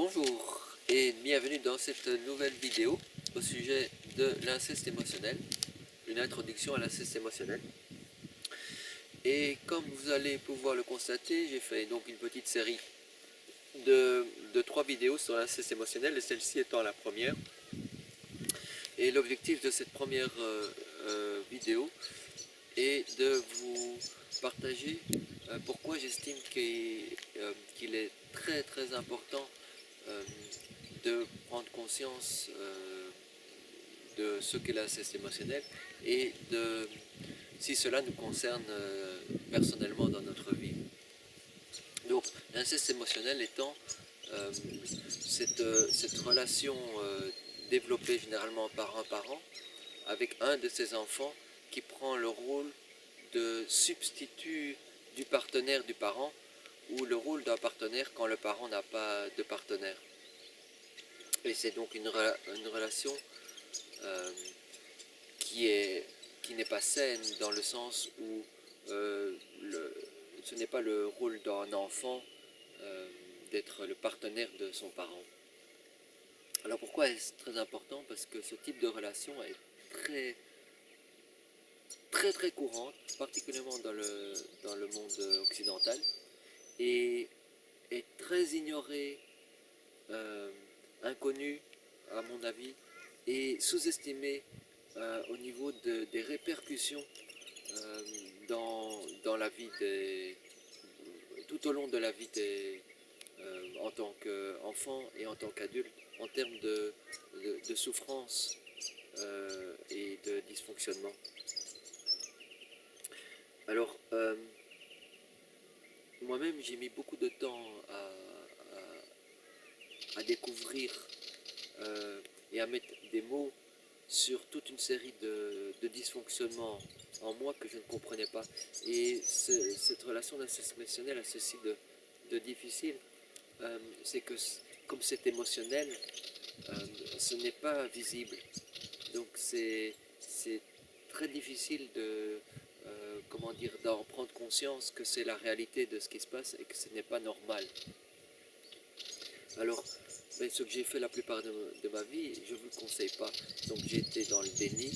Bonjour et bienvenue dans cette nouvelle vidéo au sujet de l'inceste émotionnel, une introduction à l'inceste émotionnel. Et comme vous allez pouvoir le constater, j'ai fait donc une petite série de 3 vidéos sur l'inceste émotionnel et celle-ci étant la première. Et l'objectif de cette première vidéo est de vous partager pourquoi j'estime qu'il est très important de prendre conscience de ce qu'est l'inceste émotionnel et de si cela nous concerne personnellement dans notre vie. Donc l'inceste émotionnel étant cette relation développée généralement par un parent avec un de ses enfants qui prend le rôle de substitut du partenaire du parent ou le rôle d'un partenaire quand le parent n'a pas de partenaire. Et c'est donc une relation euh, qui n'est pas saine dans le sens où ce n'est pas le rôle d'un enfant d'être le partenaire de son parent. Alors pourquoi est-ce très important? Parce que ce type de relation est très courante, particulièrement dans le monde occidental, et est très ignorée, euh, inconnue à mon avis, et sous-estimée au niveau des répercussions euh, dans la vie tout au long de la vie en tant qu'enfant et en tant qu'adulte, en termes de souffrance et de dysfonctionnement. Alors, moi-même, j'ai mis beaucoup de temps à découvrir et à mettre des mots sur toute une série de dysfonctionnements en moi que je ne comprenais pas. Et cette relation d'inceste émotionnel a ceci de difficile, c'est que comme c'est émotionnel, ce n'est pas visible. Donc c'est très difficile comment dire, d'en prendre conscience que c'est la réalité de ce qui se passe et que ce n'est pas normal. Alors, ben, ce que j'ai fait la plupart de ma vie, je ne vous le conseille pas. Donc j'ai été dans le déni,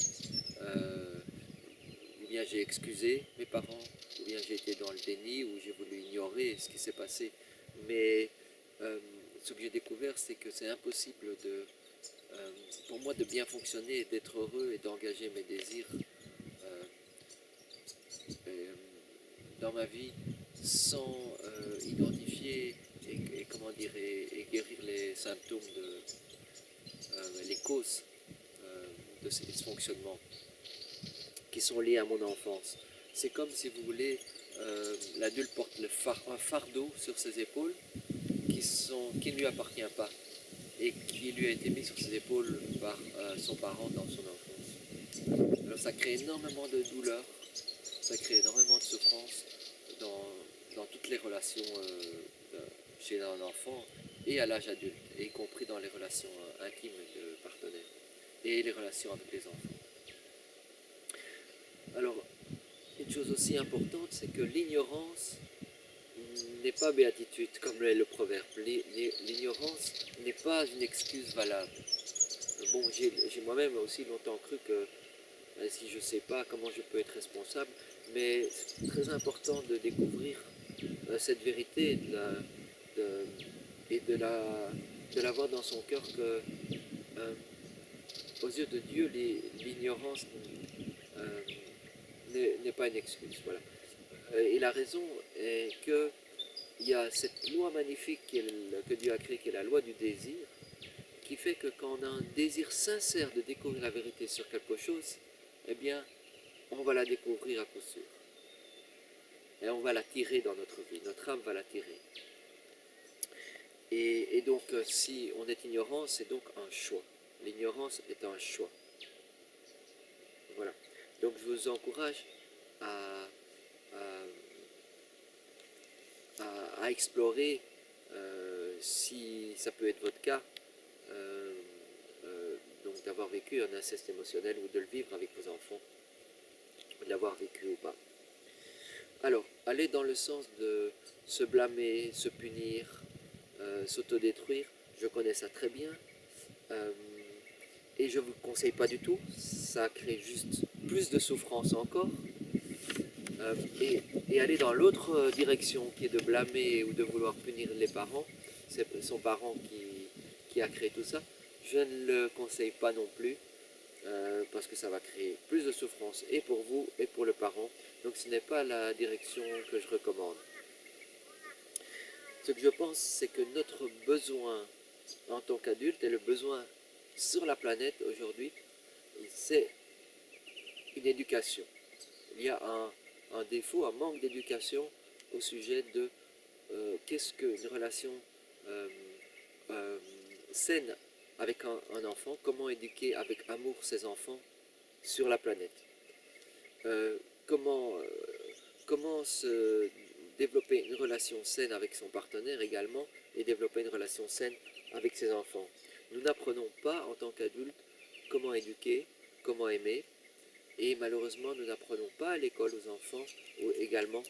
ou bien j'ai excusé mes parents, ou bien j'ai été dans le déni, où j'ai voulu ignorer ce qui s'est passé. Mais ce que j'ai découvert, c'est que c'est impossible pour moi de bien fonctionner, d'être heureux et d'engager mes désirs dans ma vie sans identifier et comment dire et guérir les symptômes les causes de ces dysfonctionnements qui sont liés à mon enfance. C'est comme si vous voulez, l'adulte porte un fardeau sur ses épaules qui ne lui appartient pas et qui lui a été mis sur ses épaules par son parent dans son enfance. Alors ça crée énormément de douleur, ça crée énormément de souffrance dans toutes les relations chez un enfant et à l'âge adulte, y compris dans les relations intimes de partenaires et les relations avec les enfants. Alors, une chose aussi importante, c'est que l'ignorance n'est pas béatitude, comme l'est le proverbe. L'ignorance n'est pas une excuse valable. Bon, j'ai moi-même aussi longtemps cru que si je ne sais pas comment je peux être responsable, mais c'est très important de découvrir cette vérité et de l'avoir dans son cœur que, aux yeux de Dieu, l'ignorance n'est pas une excuse. Voilà. Et la raison est qu'il y a cette loi magnifique que Dieu a créée, qui est la loi du désir, qui fait que quand on a un désir sincère de découvrir la vérité sur quelque chose, eh bien, on va la découvrir à coup sûr. Et on va l'attirer dans notre vie, notre âme va l'attirer. Et donc, si on est ignorant, c'est donc un choix. L'ignorance est un choix. Voilà. Donc, je vous encourage à, à explorer, si ça peut être votre cas, donc d'avoir vécu un inceste émotionnel ou de le vivre avec vos enfants, de l'avoir vécu ou pas. Alors, aller dans le sens de se blâmer, se punir, s'autodétruire, je connais ça très bien. Et je ne vous le conseille pas du tout, ça crée juste plus de souffrance encore. Et aller dans l'autre direction qui est de blâmer ou de vouloir punir les parents, c'est son parent qui a créé tout ça, je ne le conseille pas non plus parce que ça va créer plus de souffrance et pour vous et pour le parent. Donc ce n'est pas la direction que je recommande. Ce que je pense, c'est que notre besoin en tant qu'adulte et le besoin sur la planète aujourd'hui, c'est une éducation. Il y a un défaut, un manque d'éducation au sujet de qu'est-ce qu'une relation euh, euh, saine avec un enfant, comment éduquer avec amour ses enfants sur la planète. Euh, comment, euh, comment se développer une relation saine avec son partenaire également et développer une relation saine avec ses enfants. Nous n'apprenons pas en tant qu'adultes comment éduquer, comment aimer, et malheureusement nous n'apprenons pas à l'école aux enfants ou également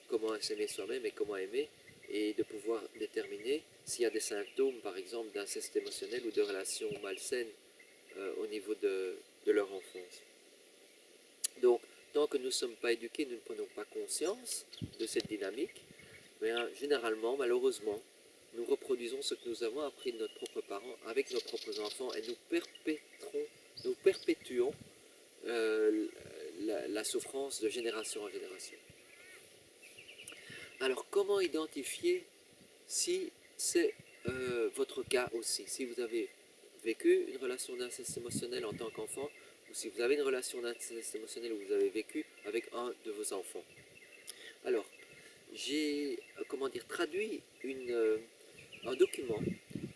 comment s'aimer soi-même et comment aimer, et de pouvoir déterminer s'il y a des symptômes par exemple d'inceste émotionnel ou de relations malsaines au niveau de leur enfance. Donc, tant que nous ne sommes pas éduqués, nous ne prenons pas conscience de cette dynamique, mais généralement, malheureusement, nous reproduisons ce que nous avons appris de notre propre parent avec nos propres enfants et nous perpétuons la souffrance de génération en génération. Alors, comment identifier si c'est votre cas aussi, si vous avez vécu une relation d'inceste émotionnel en tant qu'enfant, ou si vous avez une relation d'inceste émotionnel où vous avez vécu avec un de vos enfants. Alors, j'ai traduit un document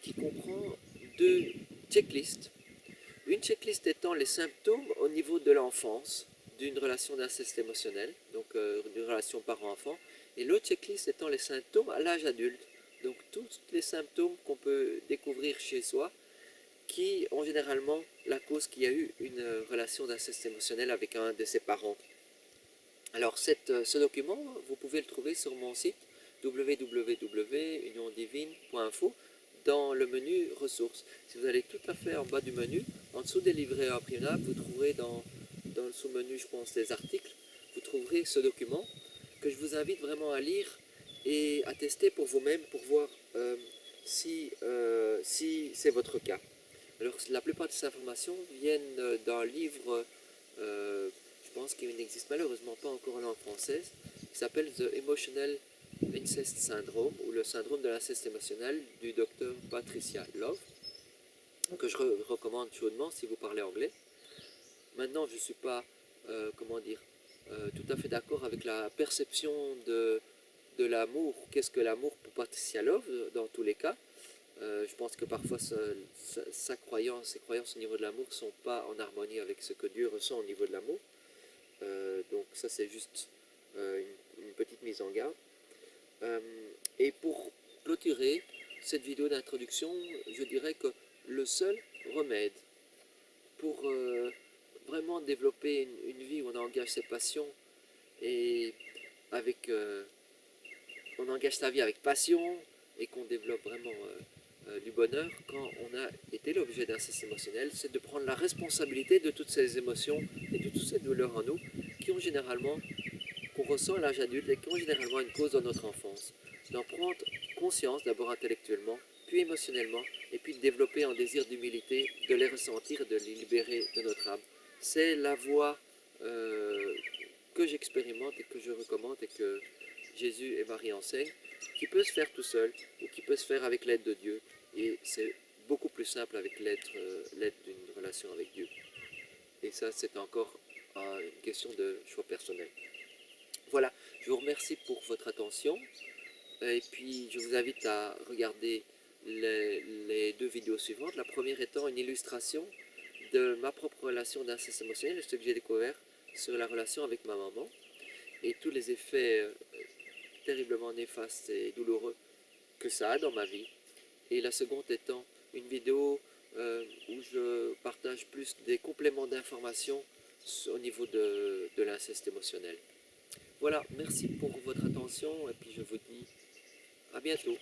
qui comprend deux checklists. Une checklist étant les symptômes au niveau de l'enfance d'une relation d'inceste émotionnel, donc d'une relation parent-enfant, et l'autre checklist étant les symptômes à l'âge adulte. Donc tous les symptômes qu'on peut découvrir chez soi qui ont généralement la cause qu'il y a eu une relation d'inceste émotionnel avec un de ses parents. Alors ce document, vous pouvez le trouver sur mon site www.uniondivine.info dans le menu ressources. Si vous allez tout à fait en bas du menu, en dessous des livrets imprimables, vous trouverez dans le sous-menu, je pense, des articles, vous trouverez ce document que je vous invite vraiment à lire et à tester pour vous-même pour voir si c'est votre cas. Alors la plupart de ces informations viennent d'un livre, je pense qu'il n'existe malheureusement pas encore en langue française, qui s'appelle The Emotional Incest Syndrome, ou le syndrome de l'inceste émotionnel, du docteur Patricia Love, que je recommande chaudement si vous parlez anglais. Maintenant, je ne suis pas, tout à fait d'accord avec la perception de l'amour. Qu'est-ce que l'amour pour Patricia Love, dans tous les cas. Je pense que parfois ses croyances au niveau de l'amour ne sont pas en harmonie avec ce que Dieu ressent au niveau de l'amour. Donc ça c'est juste une petite mise en garde. Et pour clôturer cette vidéo d'introduction, je dirais que le seul remède pour vraiment développer une vie où on engage ses passions et avec on engage sa vie avec passion et qu'on développe vraiment du bonheur quand on a été l'objet d'inceste émotionnel, c'est de prendre la responsabilité de toutes ces émotions et de toutes ces douleurs en nous qu'on ressent à l'âge adulte et qui ont généralement une cause dans notre enfance. D'en prendre conscience d'abord intellectuellement, puis émotionnellement, et puis de développer un désir d'humilité, de les ressentir et de les libérer de notre âme. C'est la voie que j'expérimente et que je recommande et que Jésus et Marie enseignent, qui peut se faire tout seul ou qui peut se faire avec l'aide de Dieu. Et c'est beaucoup plus simple avec l'aide d'une relation avec Dieu. Et ça, c'est encore une question de choix personnel. Voilà, je vous remercie pour votre attention. Et puis, je vous invite à regarder les deux vidéos suivantes. La première étant une illustration de ma propre relation d'inceste émotionnel, ce que j'ai découvert sur la relation avec ma maman et tous les effets terriblement néfastes et douloureux que ça a dans ma vie. Et la seconde étant une vidéo où je partage plus des compléments d'informations au niveau de l'inceste émotionnel. Voilà, merci pour votre attention et puis je vous dis à bientôt.